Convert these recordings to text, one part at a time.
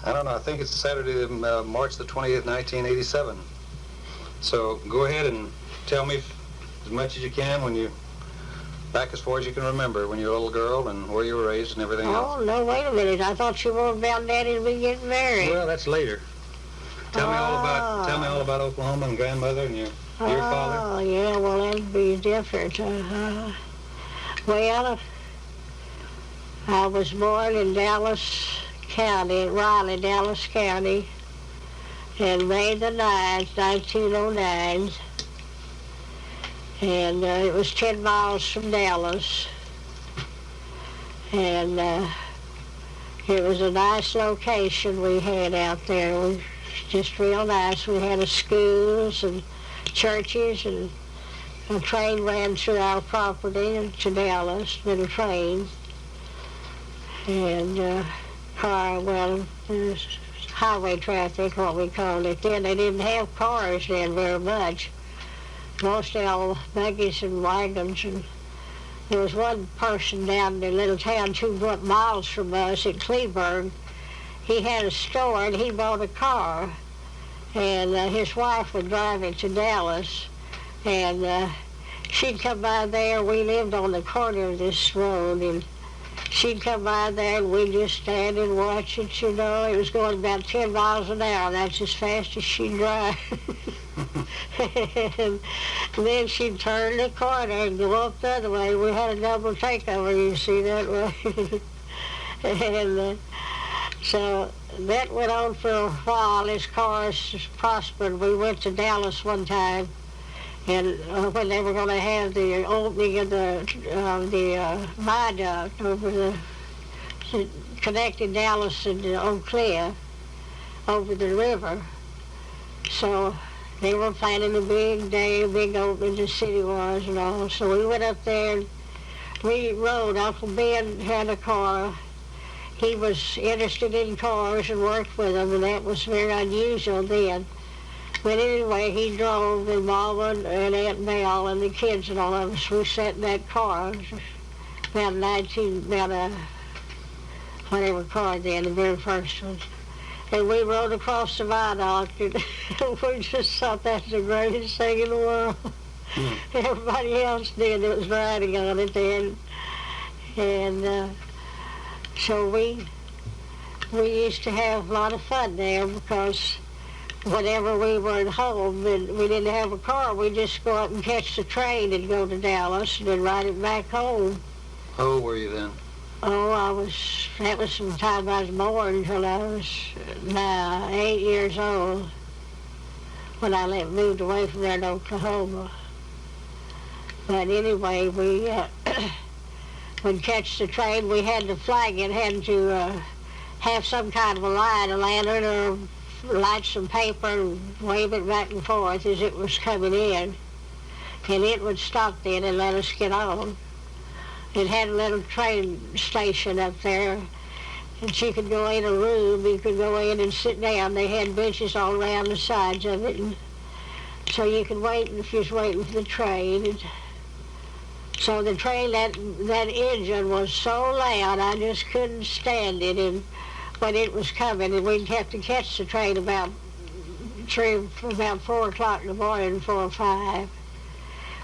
I don't know, I think it's Saturday, March the 20th, 1987. So go ahead and tell me as much as you can when you, back as far as you can remember, when you were a little girl and where you were raised and everything else. Oh, no, wait a minute. I thought you were about Daddy to be getting married. Well, that's later. Tell me all about Oklahoma and grandmother and your father. Oh, yeah, well, that'd be different. Well, I was born in Dallas County, Raleigh, Dallas County, and May the 9th, 1909. And it was 10 miles from Dallas. And it was a nice location we had out there. It was just real nice. We had schools and churches, and a train ran through our property to Dallas, little train. And highway traffic, what we called it then. They didn't have cars then very much. Most all buggies and wagons. And there was one person down in the little town 2 miles from us at Cleburne. He had a store and he bought a car. And his wife would drive it to Dallas. And she'd come by there. We lived on the corner of this road. And she'd come by there and we'd just stand and watch it, you know. It was going about 10 miles an hour. That's as fast as she'd drive. And then she'd turn the corner and go up the other way. We had a double takeover, you see, that way. And so that went on for a while. His cars prospered. We went to Dallas one time, and when they were going to have the opening of the viaduct over the connecting Dallas and Eau Claire over the river. So they were planning a big day, a big opening the city was and all. So we went up there and we rode. Uncle Ben had a car. He was interested in cars and worked with them, and that was very unusual then. But anyway, he drove, and Mama and Aunt Mel and the kids and all of us, we sat in that car. Whatever car then, the very first one. And we rode across the viaduct, and we just thought that's the greatest thing in the world. Everybody else did that was riding on it then. And so we used to have a lot of fun there, because whenever we were at home and we didn't have a car, we'd just go up and catch the train and go to Dallas and then ride it back home. How old were you then? Oh, that was from the time I was born until I was 8 years old, when I moved away from there to Oklahoma. But anyway, we would catch the train. We had to flag it, had to have some kind of a light, a lantern, or light some paper and wave it back and forth as it was coming in. And it would stop then and let us get on. It had a little train station up there, and you could go in a room, you could go in and sit down. They had benches all around the sides of it, and so you could wait if you was waiting for the train. And so the train, that engine was so loud, I just couldn't stand it. And when it was coming, and we'd have to catch the train about 4 o'clock in the morning, 4 or 5.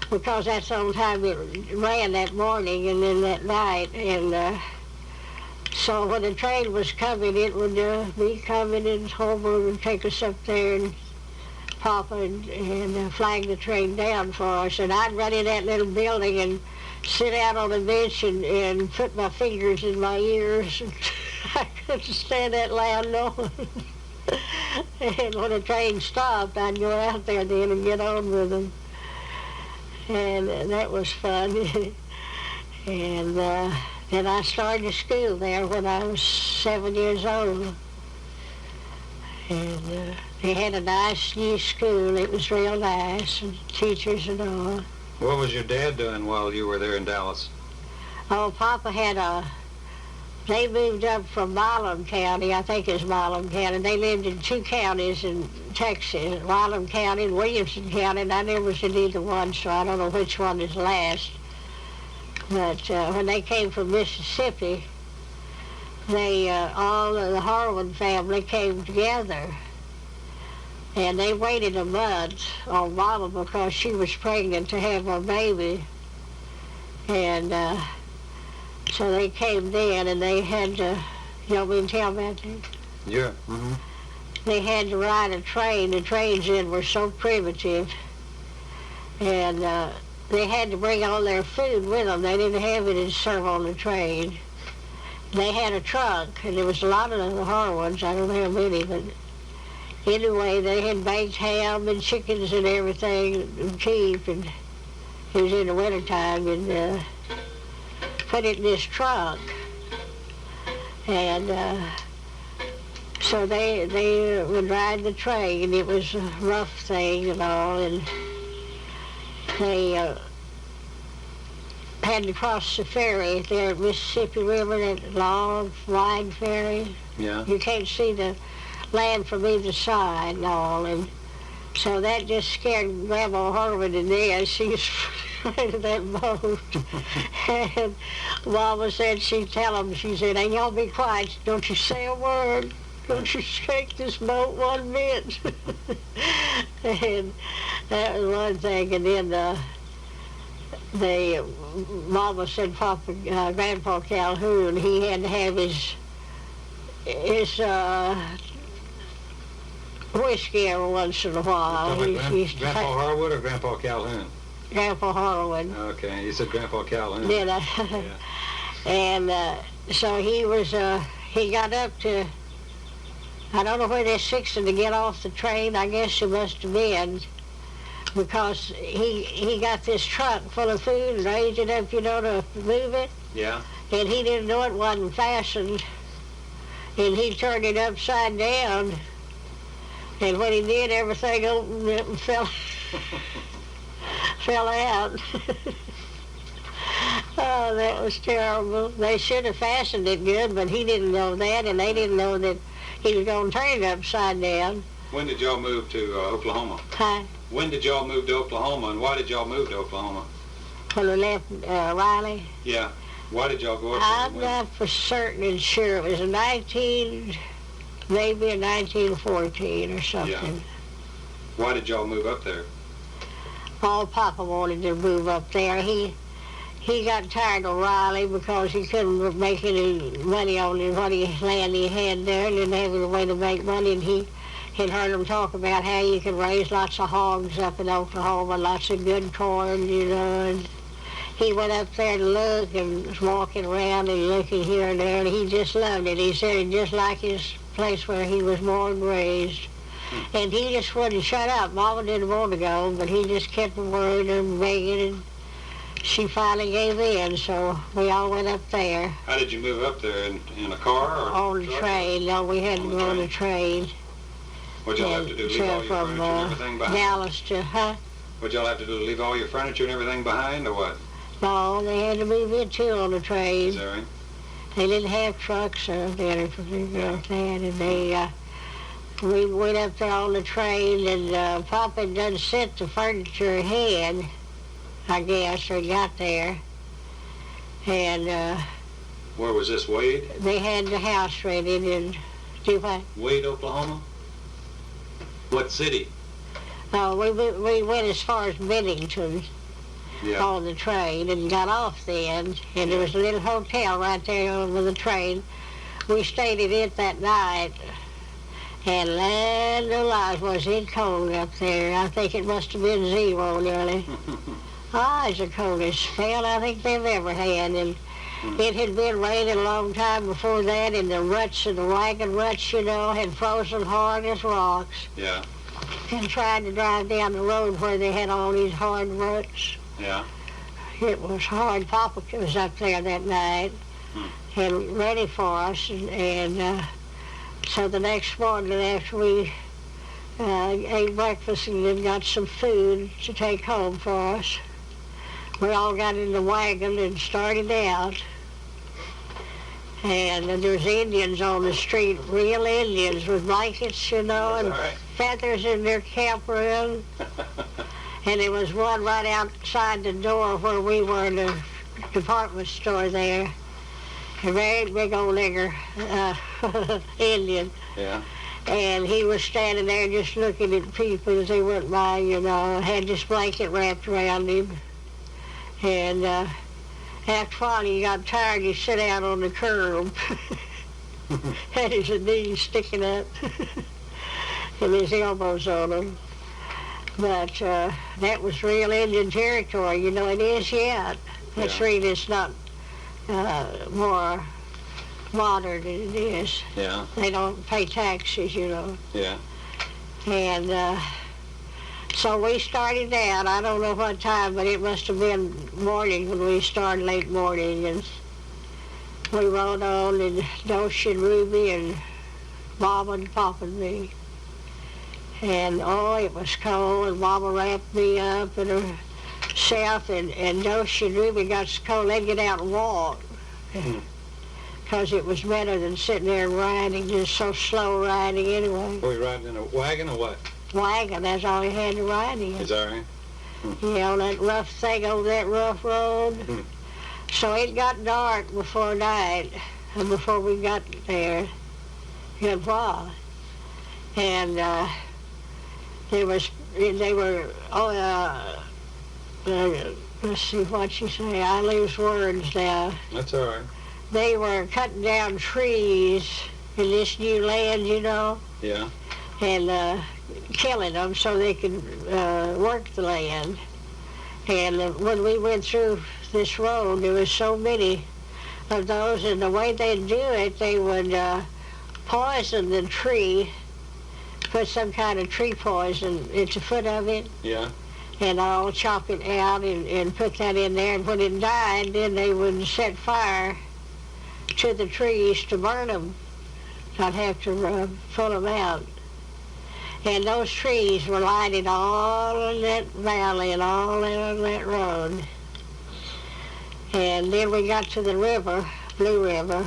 Because that's the only time it ran that morning and then that night. And so when the train was coming, it would be coming, and Homer would take us up there, and Papa and flag the train down for us. And I'd run in that little building and sit out on a bench and put my fingers in my ears. And I couldn't stand that loud noise. And when the train stopped, I'd go out there then and get on with them. And that was fun. And then I started school there when I was 7 years old. And they had a nice new school. It was real nice, and teachers and all. What was your dad doing while you were there in Dallas? Oh, Papa had they moved up from Milam County, I think it was Milam County. They lived in 2 counties in Texas, Milam County and Williamson County, and I never was in either one, so I don't know which one is last. But when they came from Mississippi, all of the Harwood family came together. And they waited a month on Mama because she was pregnant to have our baby. And so they came then, and they had to, you want me to tell about that? Yeah. Mm-hmm. They had to ride a train. The trains then were so primitive. And they had to bring all their food with them. They didn't have it to serve on the train. They had a trunk, and there was a lot of the Harwoods. I don't know how many, but anyway, they had baked ham and chickens and everything, and cheese, and it was in the wintertime, and put it in this trunk. And so they would ride the train, and it was a rough thing and all, and they had to cross the ferry there at Mississippi River, that long, wide ferry. Yeah. You can't see the land from either side and all, and so that just scared Grandma Harwood to death. She was afraid of that boat. And Mama said she'd tell them, she said, "Hey, y'all be quiet, don't you say a word. Don't you shake this boat one bit." And that was one thing. And then Mama said Grandpa Calhoun, he had to have his whiskey every once in a while. Grandpa Harwood or Grandpa Calhoun? Grandpa Harwood. Okay, you said Grandpa Calhoun. Did I? Yeah. And so he got up to, I don't know where they're fixing to get off the train. I guess it must have been, because he got this truck full of food and raised it up, to move it. Yeah. And he didn't know it wasn't fastened. And he turned it upside down. And when he did, everything opened up and fell out. Oh, that was terrible. They should have fastened it good, but he didn't know that, and they didn't know that he was going to turn it upside down. When did y'all move to Oklahoma? Huh? When did y'all move to Oklahoma, and why did y'all move to Oklahoma? When we left Riley? Yeah. Why did y'all go up I'm there? not for certain and sure. It was maybe in 1914 or something. Yeah. Why did y'all move up there? Oh, Papa wanted to move up there. He got tired of Riley because he couldn't make any money on what land he had there, and didn't have any way to make money. And he had heard them talk about how you could raise lots of hogs up in Oklahoma, lots of good corn, and he went up there to look and was walking around and looking here and there, and he just loved it. He said it just like his place where he was born and raised. And he just wouldn't shut up. Mama didn't want to go, but he just kept worrying and begging, and she finally gave in, so we all went up there. How did you move up there, in a car or on the train? No, we had to go on the train. What'd y'all have to do, leave all your furniture and everything behind? Dallas to, What'd y'all have to do, leave all your furniture and everything behind, or what? No, they had to move it too on the train. Is that right? They didn't have trucks or anything like that, and we went up there on the train, and Papa had done sent the furniture ahead, I guess, or got there. And Where was this, Wade? they had the house ready, and do what? Wade, Oklahoma? What city? No, we went as far as Bennington on the train and got off then, and there was a little hotel right there over the train. We stayed at it that night, and land alive, was it cold up there. I think it must have been 0 nearly. It's the coldest spell I think they've ever had, and it had been raining a long time before that, and the ruts of the wagon ruts, had frozen hard as rocks. Yeah. And trying to drive down the road where they had all these hard ruts. Yeah. It was hard. Papa was up there that night and ready for us, and so the next morning after we ate breakfast and then got some food to take home for us, we all got in the wagon and started out. And there was Indians on the street, real Indians with blankets, and feathers in their camp room. And there was one right outside the door where we were in the department store there. a very big old nigger Indian. Yeah. And he was standing there just looking at people as they went by, you know, had this blanket wrapped around him. And after a while he got tired, he sat out on the curb. Had his knees sticking up and his elbows on them. But that was real Indian territory, you know, it is yet. It's Yeah. really, it's not more modern than it is. Yeah. They don't pay taxes, you know. Yeah. And so we started out, I don't know what time, but it must have been morning when we started, late morning. And we rode on, and Dosha and Ruby and Mama and Papa and me. And oh, it was cold, and Mama wrapped me up in herself, and Dosha and Ruby got so cold they'd get out and walk. Because it was better than sitting there and riding, just so slow riding anyway. Were you riding in a wagon or what? Wagon, that's all you had to ride in. Is that right? Yeah, on that rough thing over that rough road. So it got dark before night, and before we got there, good while. And they were, let's see what you say, I lose words now. That's all right. They were cutting down trees in this new land, you know, Yeah. and killing them so they could work the land. And when we went through this road, there was so many of those, and the way they'd do it, they would poison the tree, put some kind of tree poison at the foot of it, Yeah. and all chop it out and put that in there, and when it died, then they would set fire to the trees to burn them, not have to pull them out. And those trees were lighted all in that valley and all in that road. And then we got to the river, Blue River,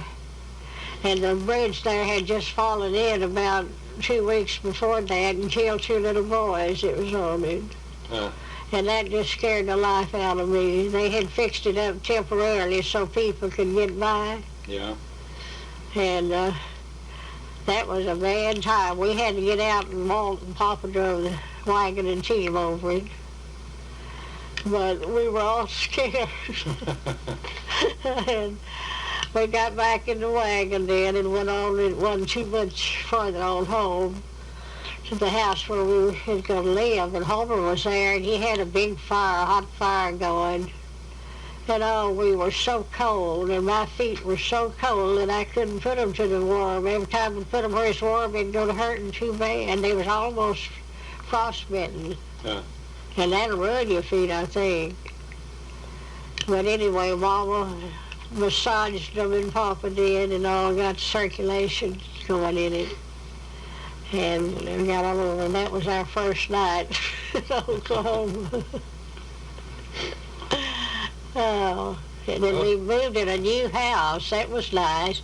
and the bridge there had just fallen in about 2 weeks before that and killed 2 little boys that was on it. And that just scared the life out of me. They had fixed it up temporarily so people could get by. Yeah. And that was a bad time. We had to get out and walk, and Papa drove the wagon and team over it. But we were all scared. And we got back in the wagon then and went on. It wasn't too much farther on home to the house where we were going to live. And Homer was there, and he had a big fire, hot fire going. And oh, we were so cold, and my feet were so cold that I couldn't put them to the warm. Every time we put them where it's warm, it'd go to hurting too bad. And they was almost frostbitten. And that'll ruin your feet, I think. But anyway, Mama massaged them, and Papa did, and all got circulation going in it. And we got all over, and that was our first night in Oklahoma. Oh, and then we moved in a new house. That was nice.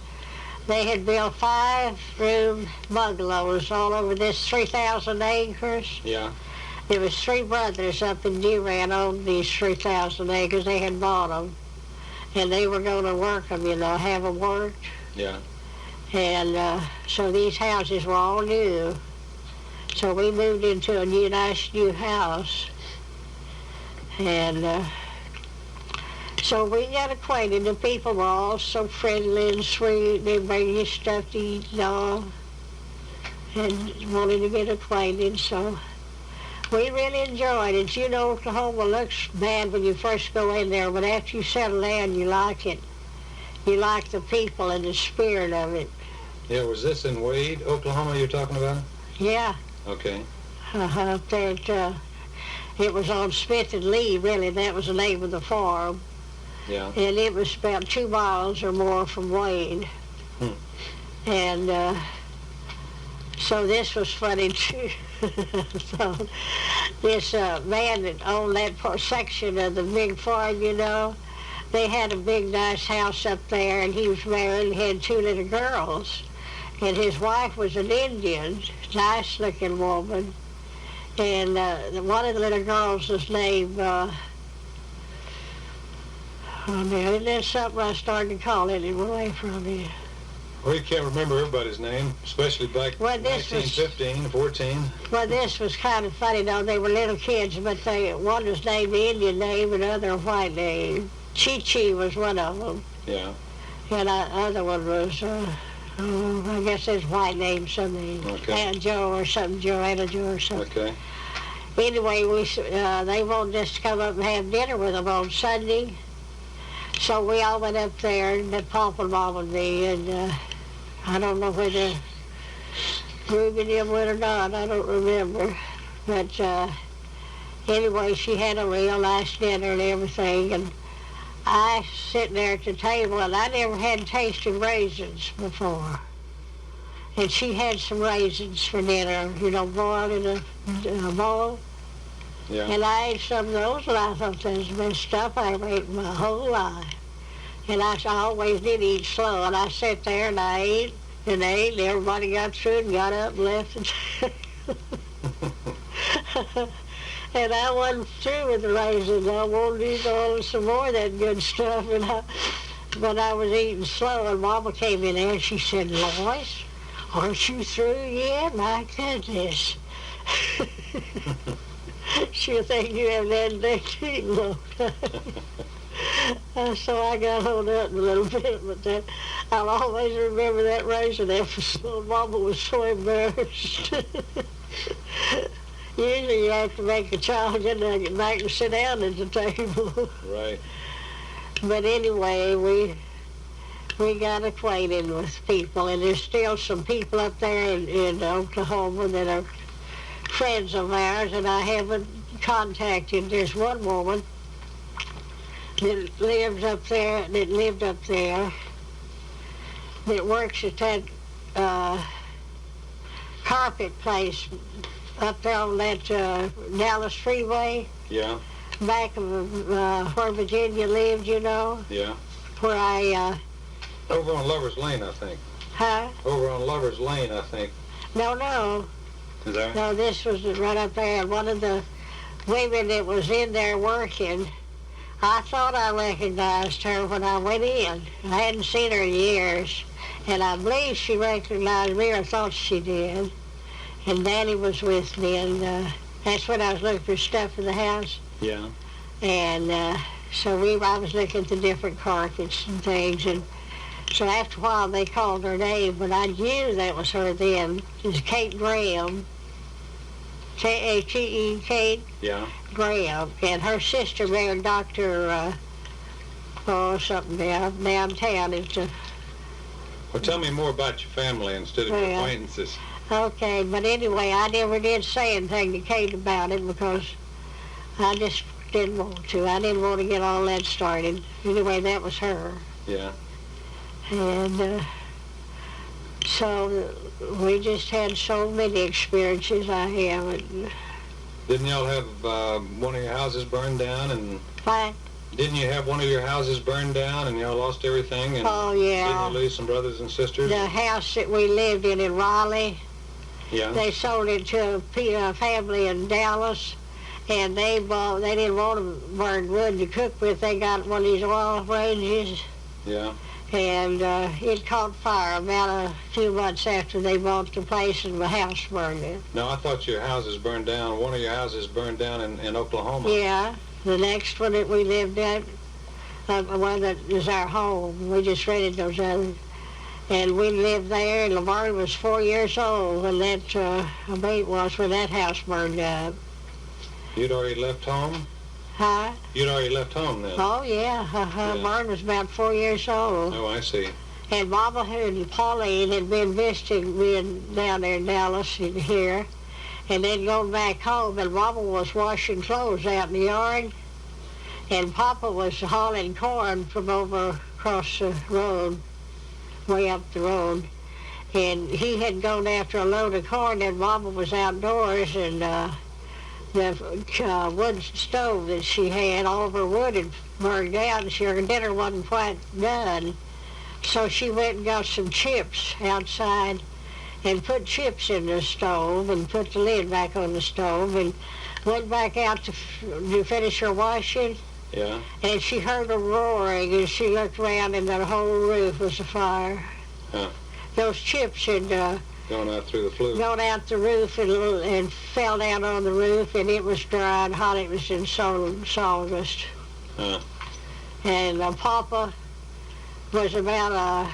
They had built 5-room bungalows all over this 3,000 acres. Yeah. There was 3 brothers up in Durant owned these 3,000 acres. They had bought them, and they were going to work them, you know, have them worked. Yeah. And so these houses were all new. So we moved into a nice new house. And so we got acquainted. The people were all so friendly and sweet. They bring you stuff to eat and all, and wanted to get acquainted. So we really enjoyed it. You know, Oklahoma looks bad when you first go in there, but after you settle down, you like it. You like the people and the spirit of it. Yeah, was this in Wade, Oklahoma you're talking about? Yeah. Okay. Up there at, it was on Smith and Lee, really. That was the name of the farm. Yeah. And it was about 2 miles or more from Wade. And so this was funny too. So this man that owned that section of the big farm, you know, they had a big nice house up there, and he was married and had 2 little girls. And his wife was an Indian, nice looking woman. And one of the little girls was named Oh, now, isn't that something I started to call it away from you? Well, you can't remember everybody's name, especially back Well, in this was- 1915, 14. Well, this was kind of funny, though. They were little kids, but one was named the Indian name and the other a white name. Chi-Chi was one of them. Yeah. And the other one was, I guess there's white name, something. Okay. Aunt Joe or something, Joanna Joe or something. Okay. Anyway, they wanted us to come up and have dinner with them on Sunday. So we all went up there, and met Papa and Mom and me, and I don't know whether Ruby and him went or not, I don't remember. But anyway, she had a real nice dinner and everything, and I sitting there at the table, and I never had tasted raisins before. And she had some raisins for dinner, boiled in a bowl. Yeah. And I ate some of those, and I thought that was the best stuff I ever ate in my whole life. And I always did eat slow, and I sat there and I ate and ate, and everybody got through and got up and left the table. And I wasn't through with the raisins. I wanted to eat all some more of that good stuff, but I was eating slow, and Mama came in there and she said, "Lois, aren't you through yet? My goodness." She'll think you haven't had anything to eat in a long time. So I got hold up a little bit, but I'll always remember that raisin episode. Mama was so embarrassed. Usually you have to make a child get back and sit down at the table. Right. But anyway, we got acquainted with people, and there's still some people up there in Oklahoma that are friends of ours, and I haven't contacted. There's one woman that lived up there, that works at that carpet place up there on that Dallas Freeway, Yeah. back of where Virginia lived, Yeah. where I, Over on Lover's Lane, I think. huh? Over on Lover's Lane, I think. No, Is that? no, this was right up there, and one of the women that was in there working, I thought I recognized her when I went in. I hadn't seen her in years, and I believe she recognized me, or thought she did. And Danny was with me, and that's when I was looking for stuff in the house. Yeah. And so I was looking at the different carpets and things, and so after a while they called her name, but I knew that was her then. It was Kate Graham, K-A-T-E, Kate Yeah. Graham, and her sister married Dr. Something downtown. Well, tell me more about your family instead of your Well, acquaintances. Okay, but anyway, I never did say anything to Kate about it because I just didn't want to. I didn't want to get all that started. Anyway, that was her. Yeah. And so we just had so many experiences. I haven't. Didn't y'all have one of your houses burned down, and What? didn't you have one of your houses burned down and y'all lost everything? And Oh, yeah. didn't you lose some brothers and sisters? The house that we lived in Raleigh, Yeah. they sold it to a family in Dallas, and they didn't want to burn wood to cook with. They got one of these oil ranges, Yeah. and it caught fire about a few months after they bought the place, and the house burned it. No, I thought your houses burned down. One of your houses burned down in Oklahoma. Yeah, the next one that we lived at, one that is our home. We just rented those others. And we lived there, and Laverne was 4 years old when that, I believe it was, when that house burned up. You'd already left home? Huh? You'd already left home then? Oh, yeah. Laverne was about 4 years old. Oh, I see. And Mama and Pauline had been visiting me down there in Dallas and here, and they'd gone back home, and Mama was washing clothes out in the yard, and Papa was hauling corn from over across the road, way up the road. And he had gone after a load of corn, and Mama was outdoors, and the wood stove that she had, all of her wood had burned out, and her dinner wasn't quite done. So she went and got some chips outside and put chips in the stove and put the lid back on the stove and went back out to finish her washing. Yeah. And she heard a roaring, and she looked around, and the whole roof was afire. Huh. Those chips had Going out through the flue. gone out the roof and fell down on the roof, and it was dry and hot. It was in sawdust. Huh. And Papa was about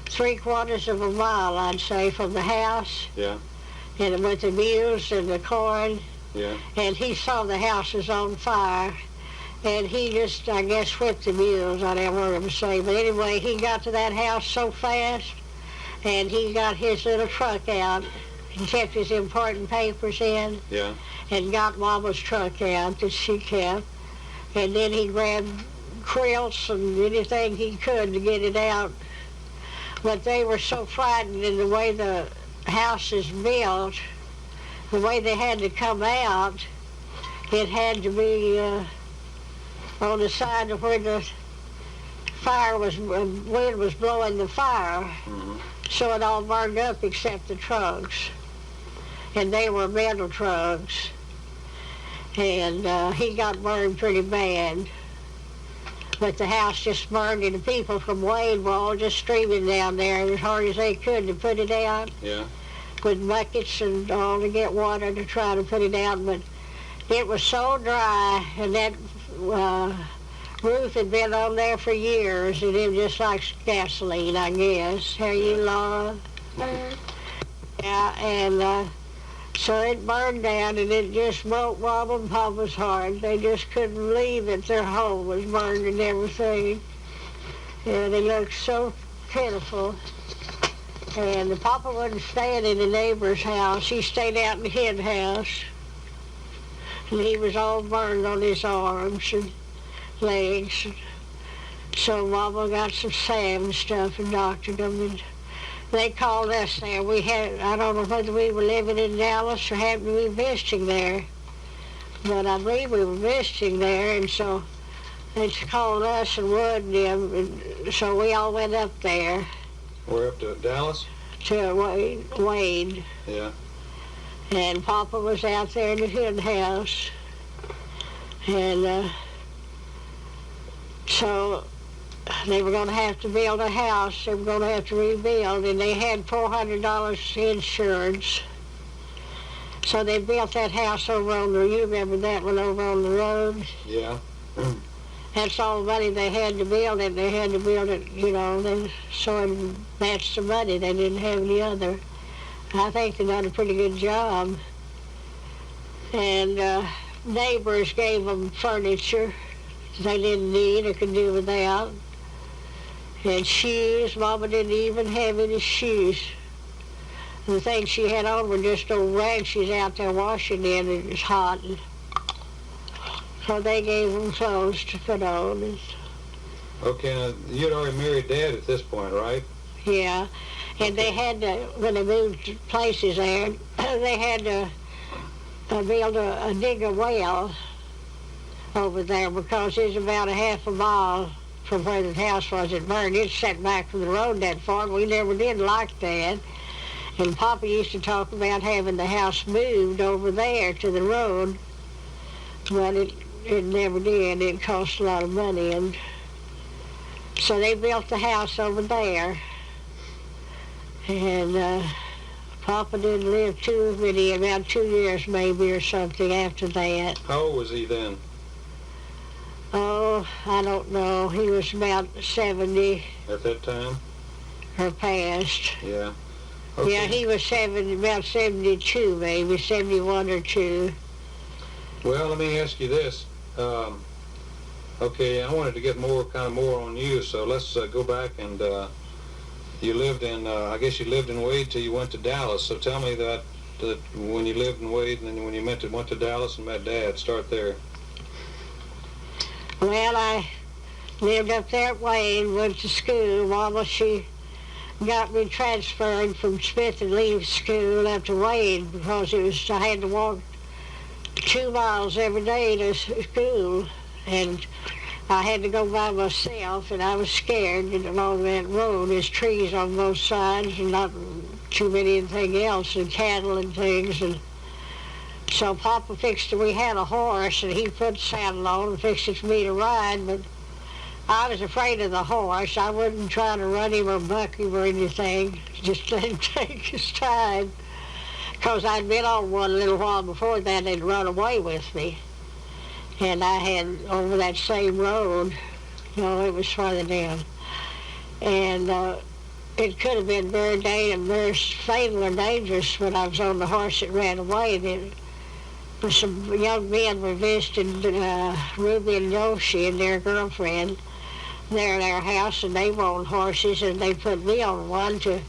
3/4 of a mile, I'd say, from the house. Yeah. And with the mules and the corn. Yeah. And he saw the house was on fire. And he just, I guess, whipped the mules. I didn't want him to say. But anyway, he got to that house so fast, and he got his little truck out and kept his important papers in. Yeah. And got Mama's truck out that she kept. And then he grabbed quilts and anything he could to get it out. But they were so frightened in the way the house is built, the way they had to come out, it had to be on the side of where the fire was, wind was blowing the fire. Mm-hmm. So it all burned up except the trucks. And they were metal trucks. And he got burned pretty bad. But the house just burned, and the people from Wade were all just streaming down there as hard as they could to put it out. Yeah. With buckets and all to get water to try to put it out. But it was so dry, and that roof had been on there for years, and it was just like gasoline, I guess. How are you, Laura? Yeah, and so it burned down, and it just broke Mom and Papa's heart. They just couldn't believe that their home was burned and everything. Yeah, they looked so pitiful. And the Papa wasn't staying in the neighbor's house. He stayed out in the hen house. And he was all burned on his arms and legs. So Mama got some salve and stuff and doctored them. And they called us there. I don't know whether we were living in Dallas or happened to be visiting there. But I believe we were visiting there, and so they called us and Wood and them. And so we all went up there. We're up to Dallas? To Wade. Yeah. And Papa was out there in the hen house. And so they were going to have to build a house. They were going to have to rebuild, and they had $400 insurance. So they built that house over on the, you remember that one over on the road? Yeah. That's all the money they had to build it. They had to build it, you know, so it matched the money. They didn't have any other. I think they done a pretty good job. And neighbors gave them furniture they didn't need or could do without. And shoes. Mama didn't even have any shoes. The things she had on were just old rags she's out there washing in, and it was hot. So they gave them clothes to put on. Okay, now, you'd already married Dad at this point, right? Yeah, and they had to, when they moved places there, they had to dig a well over there because it's about a half a mile from where the house was that burned. It's set back from the road that far. We never did like that. And Papa used to talk about having the house moved over there to the road, but it never did. It cost a lot of money, and so they built the house over there. And Papa didn't live too many, about 2 years maybe or something after that. How old was he then? Oh, I don't know. He was about 70 At that time? or past. Yeah. Okay. Yeah, he was about 72 maybe, 71 or 2. Well, let me ask you this. Okay, I wanted to get more on you, so let's go back and you lived in, I guess you lived in Wade till you went to Dallas. So tell me that when you lived in Wade and then when you went to Dallas and met Dad, start there. Well, I lived up there at Wade, went to school. Mama, she got me transferred from Smith and Lee's school up to Wade because I had to walk 2 miles every day to school, and I had to go by myself, and I was scared along that road. There's trees on both sides and not too many anything else, and cattle and things, and So Papa we had a horse, and he put the saddle on and fixed it for me to ride, but I was afraid of the horse. I wouldn't try to run him or buck him or anything, just let him take his time, because I'd been on one a little while before that, and they'd run away with me. And I had, over that same road, it was farther down, and it could have been very fatal or dangerous when I was on the horse that ran away. Some young men were visiting Ruby and Yoshi and their girlfriend there at our house, and they were on horses, and they put me on one to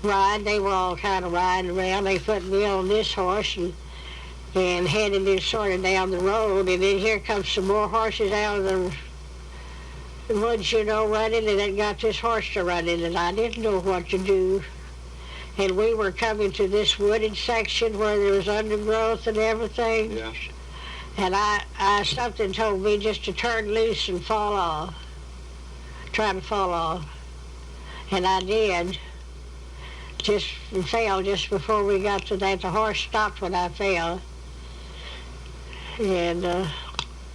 ride. They were all kind of riding around. They put me on this horse and headed it sort of down the road, and then here comes some more horses out of the woods, running, and it got this horse to running, and I didn't know what to do. And we were coming to this wooded section where there was undergrowth and everything. Yeah. And something told me just to turn loose and fall off, try to fall off. And I did. Just fell just before we got to that. The horse stopped when I fell. And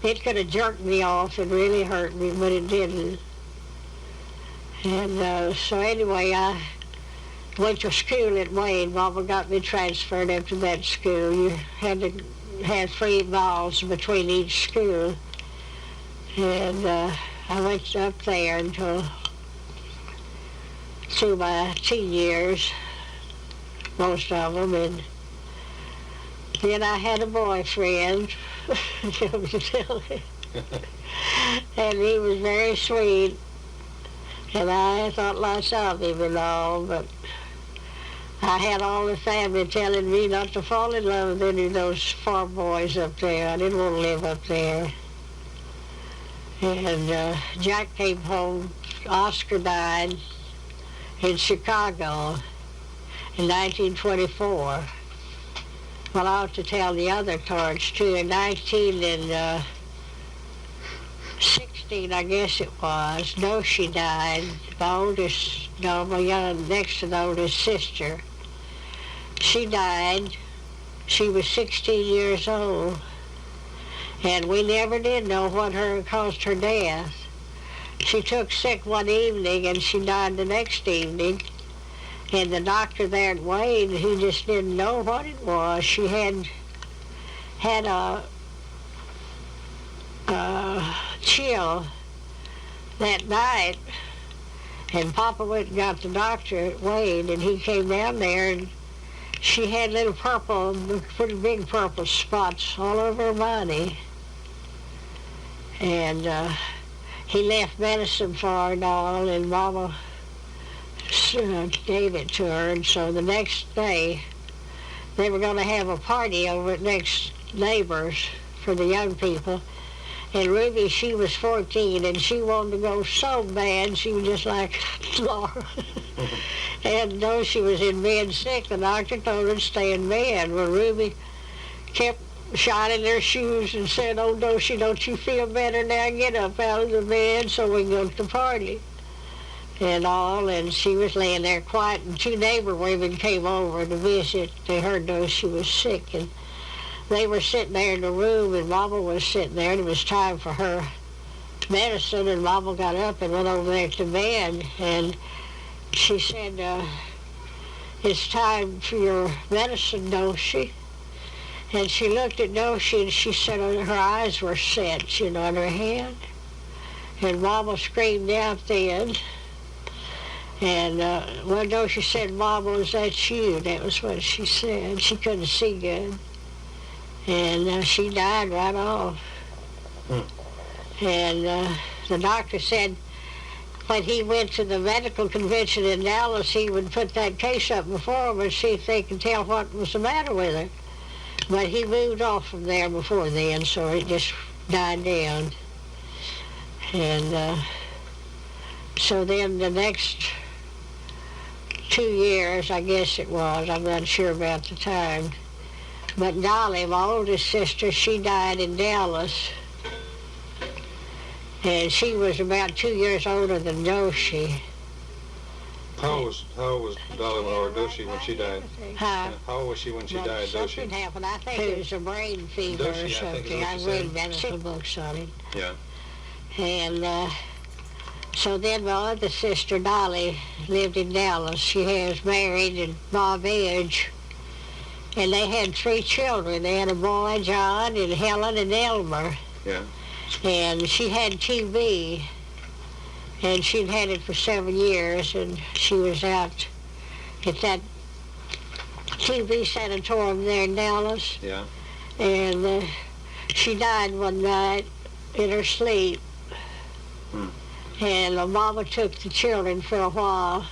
it could have jerked me off and really hurt me, but it didn't. And so anyway, I went to school at Wayne. Mama got me transferred up to that school. You had to have 3 miles between each school. And I went up there until through my teen years, most of them. And then I had a boyfriend, and he was very sweet. And I thought lots of him and all, but I had all the family telling me not to fall in love with any of those farm boys up there. I didn't want to live up there. And Jack came home. Oscar died in Chicago in 1924. Well, I ought to tell the other parts too. In 1916, I guess it was, no, she died. My young, next to the oldest sister. She died. She was 16 years old. And we never did know what caused her death. She took sick one evening and she died the next evening. And the doctor there at Wayne, he just didn't know what it was. She had a chill that night. And Papa went and got the doctor at Wayne, and he came down there, and she had little pretty big purple spots all over her body. And he left medicine for her and all, and Mama gave it to her. And so the next day, they were going to have a party over at next neighbors for the young people. And Ruby, she was 14, and she wanted to go so bad. She was just like Laura. And though she was in bed sick, the doctor told her to stay in bed. Well, Ruby kept shining her shoes and said, "Oh, Doshi, don't you feel better now? Get up out of the bed so we can go to the party." And all, and she was laying there quiet, and 2 neighbor women came over to visit. They heard Doshi was sick, and they were sitting there in the room, and Mama was sitting there, and it was time for her medicine, and Mama got up and went over there to bed, and she said, "It's time for your medicine, Doshi." And she looked at Doshi, and she said her eyes were set, on her head. And Mama screamed out then. And, Doshi said, "Mama, is that you?" That was what she said. She couldn't see good. And she died right off. And the doctor said when he went to the medical convention in Dallas, he would put that case up before them and see if they could tell what was the matter with her. But he moved off from there before then, so it just died down. And so then the next 2 years, I guess it was, I'm not sure about the time, but Dolly, my oldest sister, she died in Dallas. And she was about 2 years older than Doshi. How old was Dolly or Doshi when she died? Huh? How old was she when she died, Something Doshi? happened. I think it was a brain fever or Doshi, I think something. is I what you read said. about some books on it. Yeah. And so then my other sister, Dolly, lived in Dallas. She was married and Bob Edge. And they had 3 children. They had a boy, John, and Helen, and Elmer. Yeah. And she had TB. And she'd had it for 7 years. And she was out at that TB sanatorium there in Dallas. Yeah. And she died one night in her sleep. And Mama took the children for a while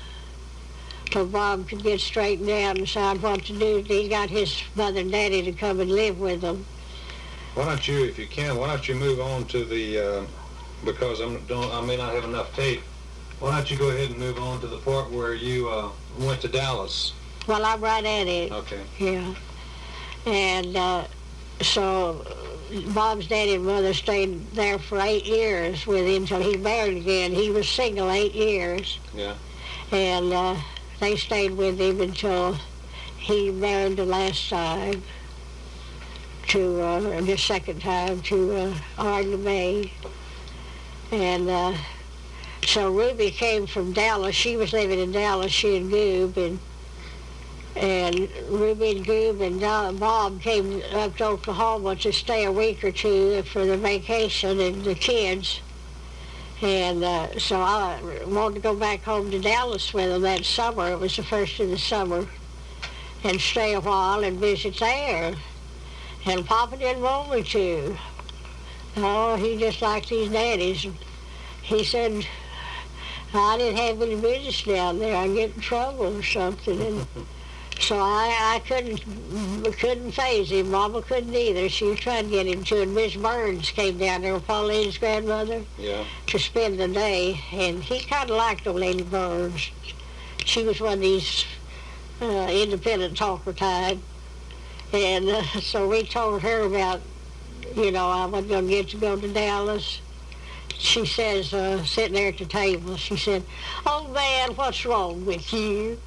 so Bob could get straightened out and decide what to do. He got his mother and daddy to come and live with them. Why don't you, if you can, why don't you move on to the, because I may not have enough tape, why don't you go ahead and move on to the part where you went to Dallas? Well, I'm right at it. Okay. Yeah. And so Bob's daddy and mother stayed there for 8 years with him until he married again. He was single 8 years. Yeah. And they stayed with him until he married the last time the second time to Arlie Mae. And so Ruby came from Dallas. She was living in Dallas, she and Goob, and Ruby and Goob and Bob came up to Oklahoma to stay a week or two for the vacation and the kids. And so I wanted to go back home to Dallas with them that summer. It was the first of the summer. And stay a while and visit there. And Papa didn't want me to. No, he just liked his daddies. He said, I didn't have any business down there. I'd get in trouble or something. And so I couldn't faze him. Mama couldn't either. She was trying to get him to. And Miss Burns came down there with Pauline's grandmother to spend the day. And he kind of liked old Lady Burns. She was one of these independent talker type. And so we told her about, I wasn't going to get to go to Dallas. She says, sitting there at the table, she said, "Oh, man, what's wrong with you?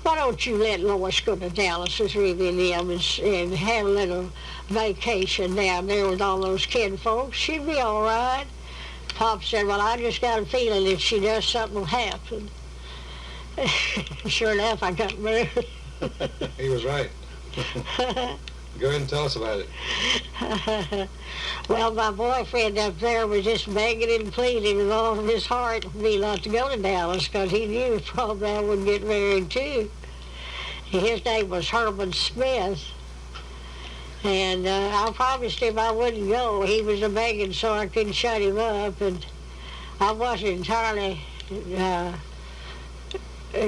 Why don't you let Lois go to Dallas with Ruby and them and have a little vacation down there with all those kid folks? She'd be all right." Pop said, "Well, I just got a feeling if she does, something will happen." Sure enough, I got married. He was right. Go ahead and tell us about it. Well, my boyfriend up there was just begging and pleading with all of his heart for me not to go to Dallas because he knew probably I would get married too. His name was Herman Smith. And I promised him I wouldn't go. He was a begging so I couldn't shut him up. And I wasn't entirely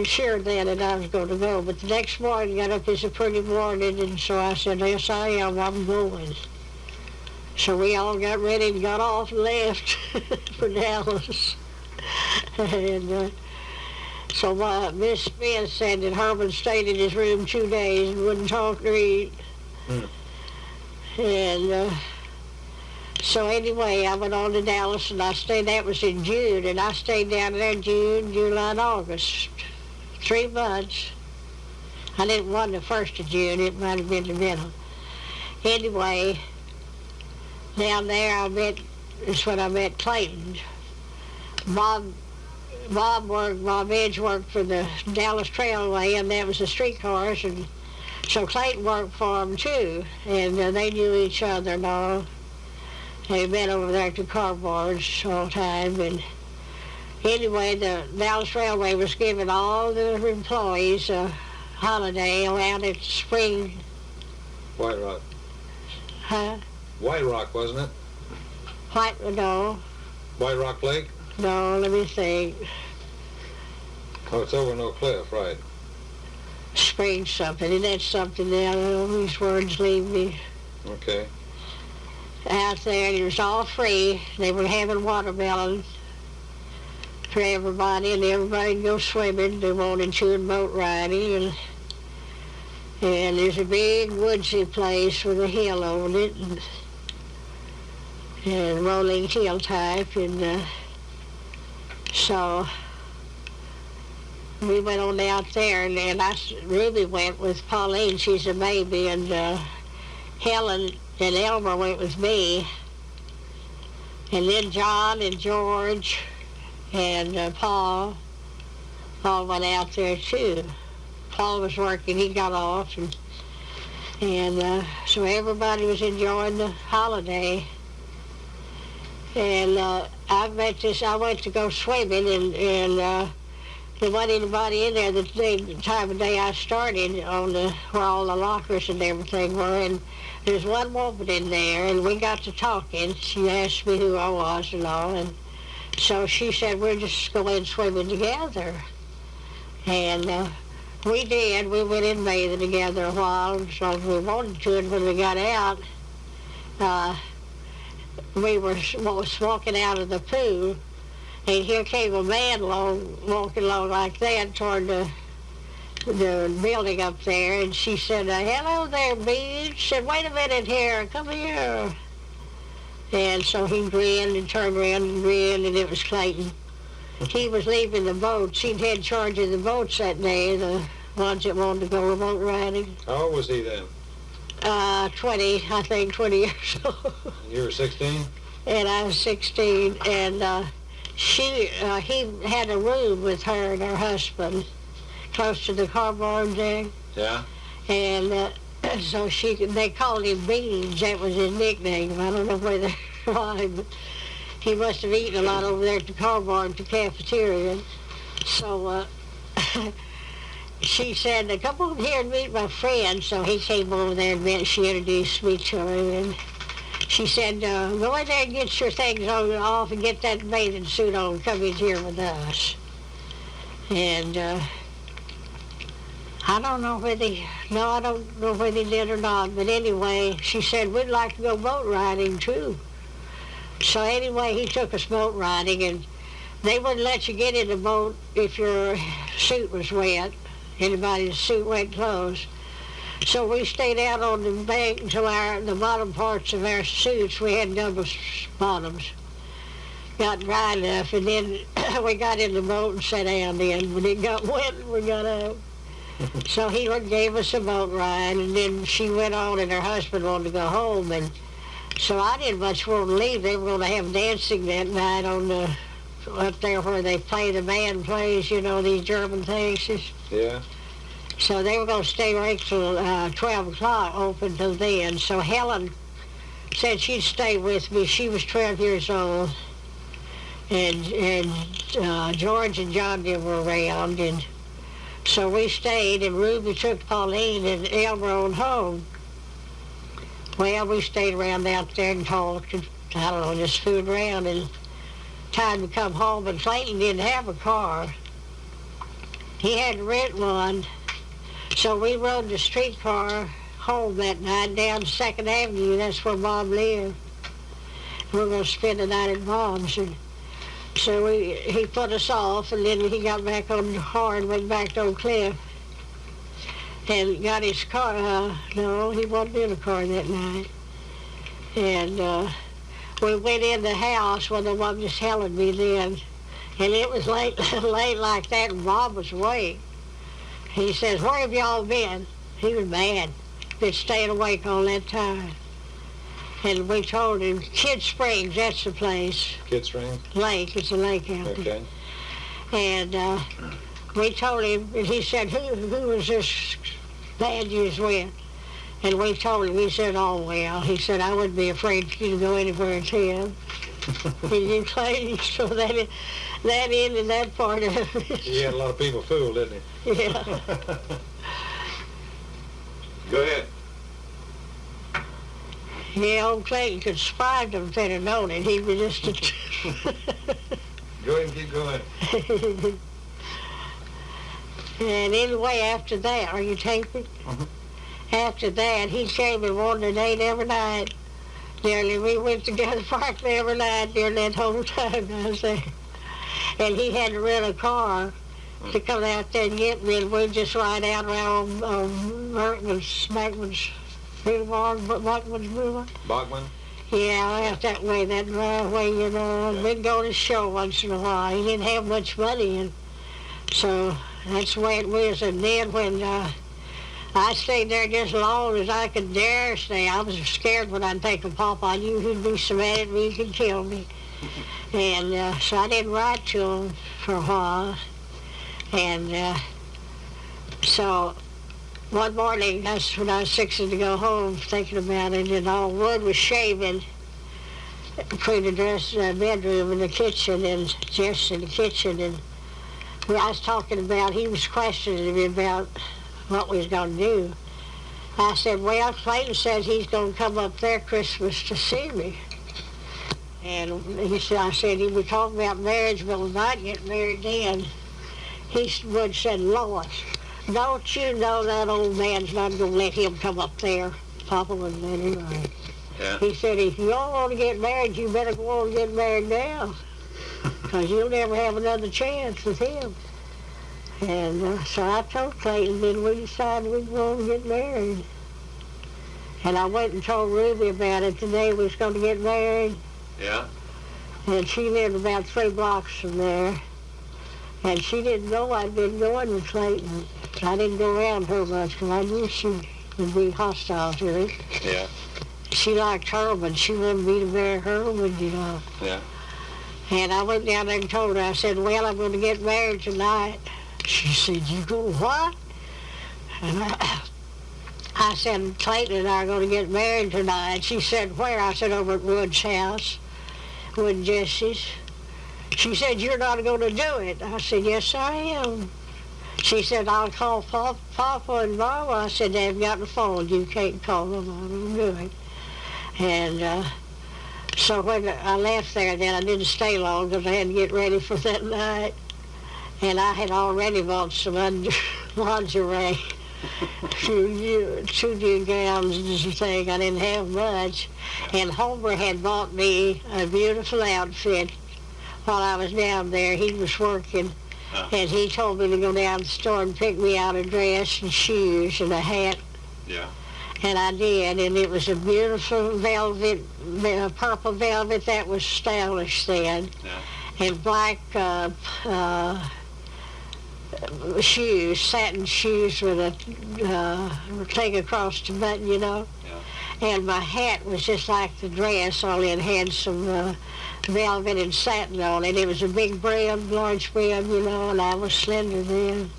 sure then that I was going to go. But the next morning, got up, it's a pretty morning, and so I said, "Yes, I am, I'm going." So we all got ready and got off and left for Dallas. And so Miss Smith said that Herman stayed in his room 2 days and wouldn't talk or eat. And so anyway, I went on to Dallas, and that was in June, and I stayed down there in June, July, and August. 3 months. I didn't want the 1st of June, it might have been the middle. Anyway, down there that's when I met Clayton. Bob Edge worked for the Dallas Trailway, and that was the streetcars, and so Clayton worked for them too, and they knew each other and all. They met over there at the car barns all the time, and anyway, the Dallas Railway was giving all the employees a holiday around at spring. White Rock. Huh? White Rock, wasn't it? No. White Rock Lake? No, let me think. Oh, it's over in Oak Cliff, right. Spring something, and that's something now. These words leave me. Okay. Out there, and it was all free. They were having watermelon for everybody, and everybody would go swimming. They wanted to and boat riding, and there's a big woodsy place with a hill on it, and rolling hill type, and so we went on out there, and Ruby went with Pauline, she's a baby, and Helen and Elmer went with me. And then John and George and Paul all went out there too. Paul was working, he got off, and so everybody was enjoying the holiday. And I went to go swimming, and there wasn't anybody in there the time of day I started on where all the lockers and everything were. And there's one woman in there, and we got to talking. She asked me who I was and all, and so she said, we're just going swimming together. And we did. We went in bathing together a while, so we wanted to, and when we got out, we were walking out of the pool, and here came a man walking along like that toward the building up there, and she said, hello there, Bee. She said, wait a minute here, come here. And so he grinned and turned around and grinned, and it was Clayton. He was leaving the boats. He'd had charge of the boats that day, the ones that wanted to go boat riding. How old was he then? 20 years old. You were 16? And I was 16, and he had a room with her and her husband close to the car barn there. Yeah. And so they called him Beans. That was his nickname. I don't know whether why, but he must have eaten a lot over there at the car barn, at the cafeteria. So she said, come on here and meet my friend. So he came over there and she introduced me to him. And she said, go in there and get your things off and get that bathing suit on. Come in here with us. And I don't know whether he did or not. But anyway, she said, we'd like to go boat riding too. So anyway, he took us boat riding, and they wouldn't let you get in the boat if your suit was wet. Anybody's suit wet clothes. So we stayed out on the bank until the bottom parts of our suits, we had double bottoms, got dry enough, and then we got in the boat and sat down then. When it got wet, we got out. So he gave us a boat ride, and then she went on, and her husband wanted to go home, and so I didn't much want to leave. They were going to have dancing that night up there where they play, the band plays, you know, these German things. Yeah. So they were going to stay right till 12 o'clock, open till then. So Helen said she'd stay with me. She was 12 years old. And George and John were around. And so we stayed, and Ruby took Pauline and Elmer on home. Well, we stayed around out there and talked, and I don't know, just fooled around, and time to come home. But Clayton didn't have a car. He had to rent one. So we rode the streetcar home that night down 2nd Avenue. That's where Bob lived. We were going to spend the night at Bob's. And so he put us off, and then he got back on the car and went back to Oak Cliff and got his car. No, he wasn't in a car that night. And we went in the house when the mom just telling me then. And it was late like that, and Bob was awake. He says, where have y'all been? He was mad. Been staying awake all that time. And we told him, Kid Springs, that's the place. Kid Springs? Lake, it's a lake out there. Okay. And we told him, and he said, who was this bad you was with? And we told him, he said, oh, well. He said, I wouldn't be afraid for you to go anywhere with him. And you played, so that ended that part of it. He had a lot of people fooled, didn't he? Yeah. Go ahead. Yeah, old Clayton could surprise him if he'd have known it. He was just Go ahead and keep going. And anyway, after that, are you taping? Mm-hmm. After that, he came and wanted a date every night. Nearly, we went together parked there every night during that whole time I was there. And he had to rent a car to come out there and get me, and we'd just ride out around Bachman's Boulevard. Bachman? Yeah, out that way, that driveway, and we'd go to the show once in a while. He didn't have much money, and so that's the way it was. And then when I stayed there just as long as I could dare stay, I was scared when I'd take a Papa. I knew he'd be so mad at me he could kill me. And so I didn't write to him for a while. And so one morning, that's when I was fixing to go home, thinking about it, and all wood was shaving between the bedroom and the kitchen, and just in the kitchen. And I was talking about, he was questioning me about what we was going to do. I said, well, Clayton says he's going to come up there Christmas to see me. And I said, he was talking about marriage, but we might get married then. Wood said, Lois, don't you know that old man's not going to let him come up there? Papa wouldn't let him. Yeah. He said, if you don't want to get married, you better go on and get married now, because you'll never have another chance with him. And so I told Clayton, then we decided we'd go on and get married. And I went and told Ruby about it the day we was going to get married. Yeah. And she lived about 3 blocks from there. And she didn't know I'd been going with Clayton. I didn't go around her much because I knew she would be hostile to it. Yeah. She liked Herman. She wanted me to marry Herman, you know. Yeah. And I went down there and told her, I said, well, I'm going to get married tonight. She said, you go what? And I said, Clayton and I are going to get married tonight. She said, where? I said, over at Wood's house, Wood and Jesse's. She said, you're not going to do it. I said, yes, I am. She said, I'll call Papa and Mama. I said, they've got the phone. You can't call them. I don't do it. And so when I left there, then I didn't stay long because I had to get ready for that night. And I had already bought some lingerie, two new gowns and thing. I didn't have much. And Homer had bought me a beautiful outfit while I was down there. He was working, and he told me to go down to the store and pick me out a dress and shoes and a hat. Yeah. And I did, and it was a beautiful velvet, purple velvet that was stylish then. Yeah. And black shoes, satin shoes with a thing across the button, you know. Yeah. And my hat was just like the dress, only it had some velvet and satin on it. It was a big brim, large brim, you know, and I was slender then.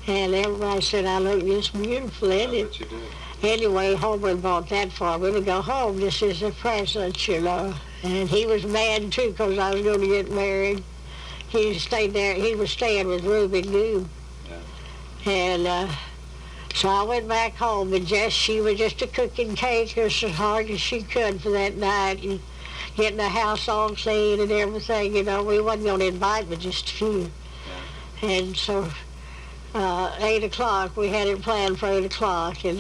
And everybody said I looked just beautiful in it. You did. Anyway, Homer bought that for me to go home. This is a present, you know. And he was mad, too, because I was going to get married. He stayed there. He was staying with Ruby Goom. Yeah. And so I went back home, and she was just cooking cake as hard as she could for that night and getting the house all clean and everything, you know. We wasn't going to invite but just a few. Yeah. And so 8 o'clock, we had it planned for 8 o'clock, and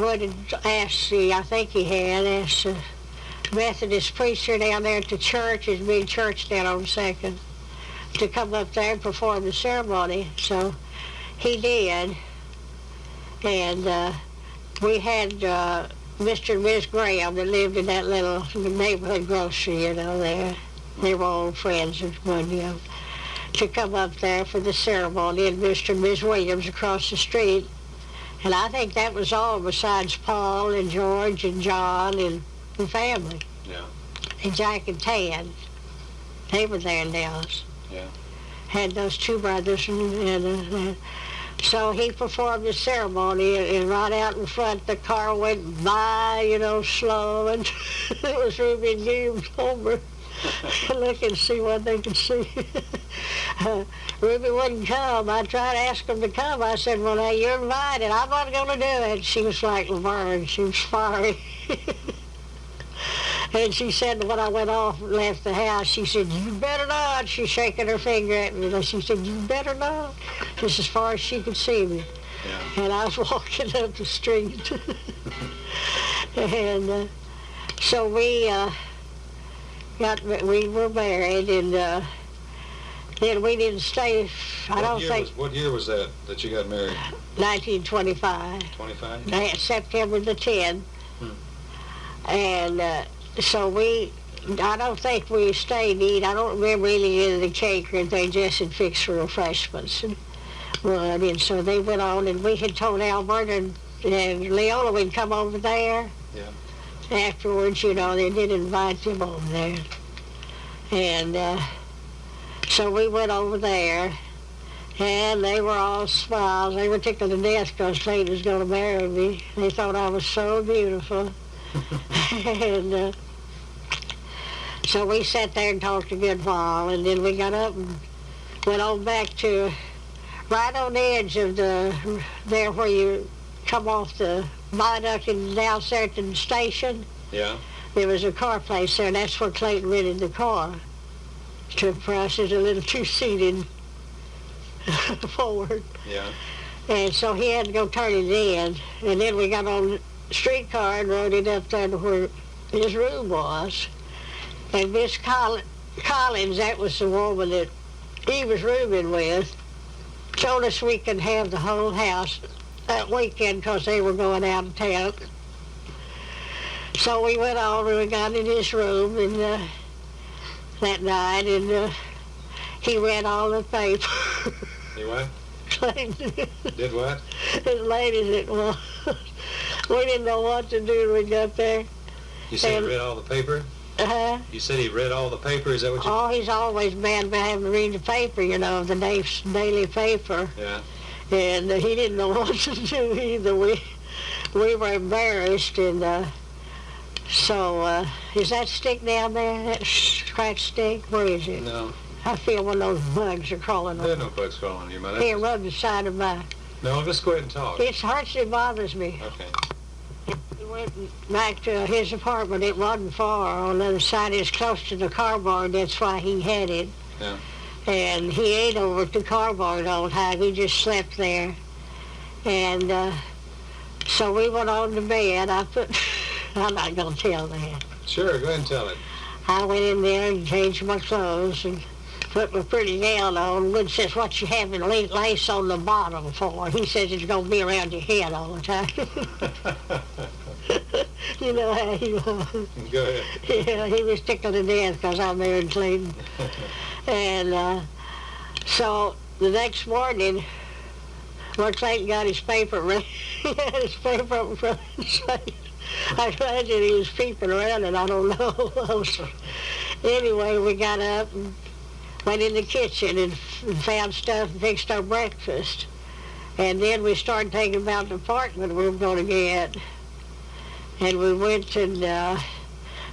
Wood had asked I think he had asked the Methodist preacher down there at the church, his big church down on 2nd, to come up there and perform the ceremony. So he did, and we had Mr. and Miss Graham that lived in that little neighborhood grocery, you know, there. They were old friends of one, you know, to come up there for the ceremony, and Mr. and Miss Williams across the street. And I think that was all besides Paul and George and John and the family. Yeah. And Jack and Tad. They were there in Dallas. Yeah. Had those 2 brothers, and so he performed the ceremony, and right out in front, the car went by, you know, slow, and it was Ruby and Goom Homer. Look and see what they could see. Ruby wouldn't come. I tried to ask them to come. I said, well, now, you're invited. I'm not going to do it. She was like Laverne. She was fiery. And she said, when I went off and left the house, she said, you better not. She's shaking her finger at me. And she said, you better not. Just as far as she could see me. Yeah. And I was walking up the street. And so we were married, and then we didn't stay. What year was that you got married? 1925. 25? September the 10th. And so I don't think we stayed to eat. I don't remember eating any of the cake or anything. Jess had fixed for refreshments. And would. And so they went on, and we had told Alberta and Leola we'd come over there. Yeah. Afterwards, you know, they did invite them over there. And so we went over there, and they were all smiles. They were tickled to death because Clayton was going to marry me. They thought I was so beautiful. And so we sat there and talked a good while, and then we got up and went on back to right on the edge of there where you come off the viaduct and down there at the station. Yeah. There was a car place there, and that's where Clayton rented the car. For us, it's a little two-seated Ford. Yeah. And so he had to go turn it in, and then we got on the streetcar and rode it up there to where his room was. And Miss Collins, that was the woman that he was rooming with, told us we could have the whole house that weekend because they were going out of town. So we went on and we got in his room and that night, and he read all the paper. He what? Did what? As late as it was. We didn't know what to do when we got there. You said he read all the paper? Uh-huh. You said he read all the paper? Is that what you... Oh, he's always bad about having to read the paper, you know, the daily paper. Yeah. And he didn't know what to do either. We were embarrassed, and so is that stick down there, that scratch stick? Where is it? No. I feel one of those bugs are crawling on There are me. no bugs crawling on you, Mother. Here, rub the side of my... No, just go ahead and talk. It hurts, it bothers me. Okay. We went back to his apartment. It wasn't far on the other side. It was close to the car barn. That's why he had it. Yeah. And he ate over at the car barn all the time. He just slept there. And so we went on to bed. I'm not going to tell that. Sure, go ahead and tell it. I went in there and changed my clothes and put my pretty gown on. Wood says, what you having lace on the bottom for? He says it's going to be around your head all the time. You know how he was. Go ahead. Yeah, he was tickled to death because I married Clayton. And so the next morning, when Clayton got his paper ready, he had his paper up in front of his face. I imagine he was peeping around it, I don't know. Anyway, we got up and went in the kitchen and found stuff and fixed our breakfast. And then we started thinking about the apartment we were going to get. And we went and,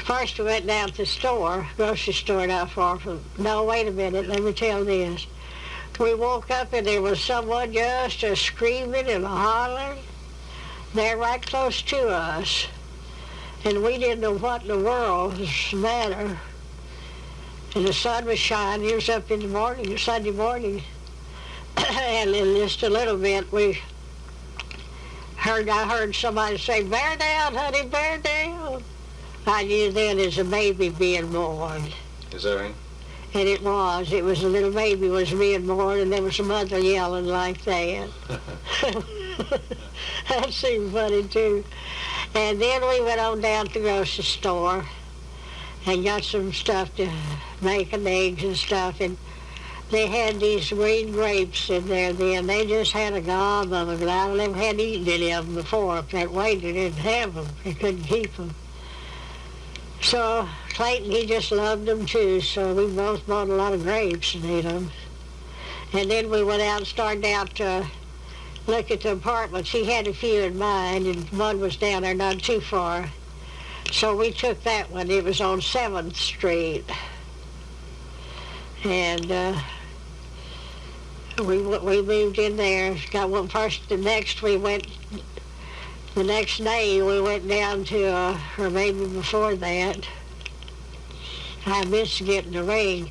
first we went down to the store, grocery store not far from, no, wait a minute, let me tell this. We woke up and there was someone just screaming and hollering. They're right close to us. And we didn't know what in the world was the matter. And the sun was shining. It was up in the morning, Sunday morning. And in just a little bit, I heard somebody say, bear down, honey, bear down. I knew then as a baby being born. Is that right? And it was a little baby was being born, and there was a mother yelling like that. That seemed funny too. And then we went on down to the grocery store and got some stuff to make and eggs and stuff. And they had these green grapes in there then. They just had a gob of them. And I never had eaten any of them before. Up that way, they didn't have them. They couldn't keep them. So Clayton, he just loved them too. So we both bought a lot of grapes and ate them. And then we went out and started out to look at the apartments. He had a few in mind, and one was down there not too far. So we took that one. It was on 7th Street. And we moved in there, got one first. The next day we went down to, or maybe before that, I missed getting the ring.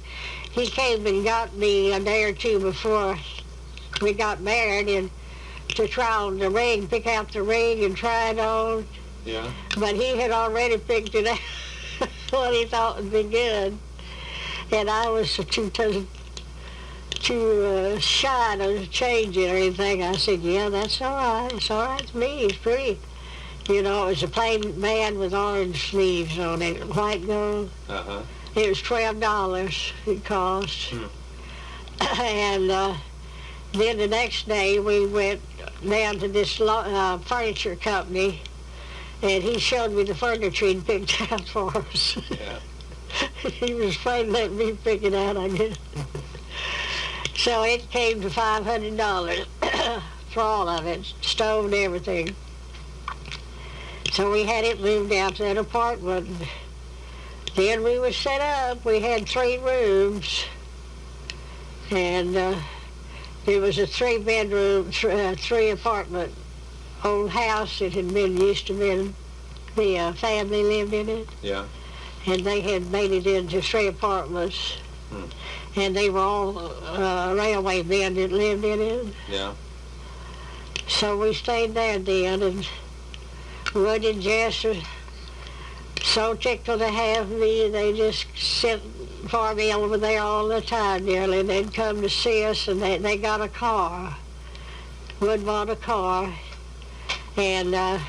He came and got me a day or two before we got married, and to try on the ring, pick out the ring and try it on. Yeah. But he had already picked it out, what he thought would be good. And I was too shy to change it or anything. I said, yeah, that's all right. It's all right to me. It's pretty. You know, it was a plain man with orange sleeves on it, white gold. Uh-huh. It was $12 it cost. And Then the next day we went down to this furniture company, and he showed me the furniture he'd picked out for us. Yeah. He was afraid to let me pick it out, I guess. So it came to $500 for all of it, stove and everything. So we had it moved out to that apartment. Then we were set up. We had 3 rooms, and it was a 3-bedroom, 3-apartment old house that had been used to be the family lived in it. Yeah. And they had made it into 3 apartments. And they were all railway men that lived in it. Yeah. So we stayed there then, and Wood and Jess were so tickled to have me. They just sent for me over there all the time nearly. They'd come to see us, and they got a car. Wood bought a car, and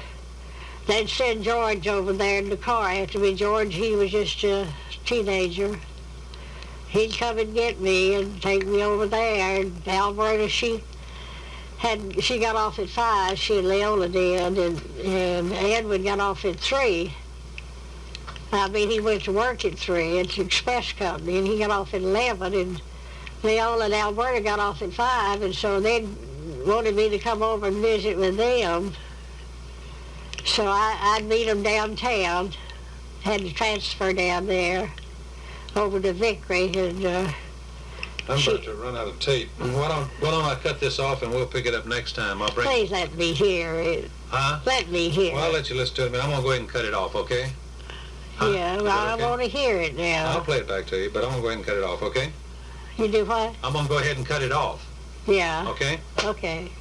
they'd send George over there in the car after me. George, he was just a teenager. He'd come and get me and take me over there. And Alberta, she got off at 5, she and Leola did, and Edwin got off at 3. I mean, he went to work at 3. It's an express company, and he got off at 11, and Leola and Alberta got off at 5, and so they wanted me to come over and visit with them. So I'd meet them downtown, had to transfer down there over to Vickery, and I'm about to run out of tape. Why don't I cut this off and we'll pick it up next time? I'll bring. Please let me hear it. Huh? Let me hear Well, I'll it. let you listen to it, but I'm gonna go ahead and cut it off, okay? Huh? Yeah, Is well, that I okay? want to hear it now. I'll play it back to you, but I'm gonna go ahead and cut it off, okay? You do what? I'm gonna go ahead and cut it off, Yeah. okay? Okay.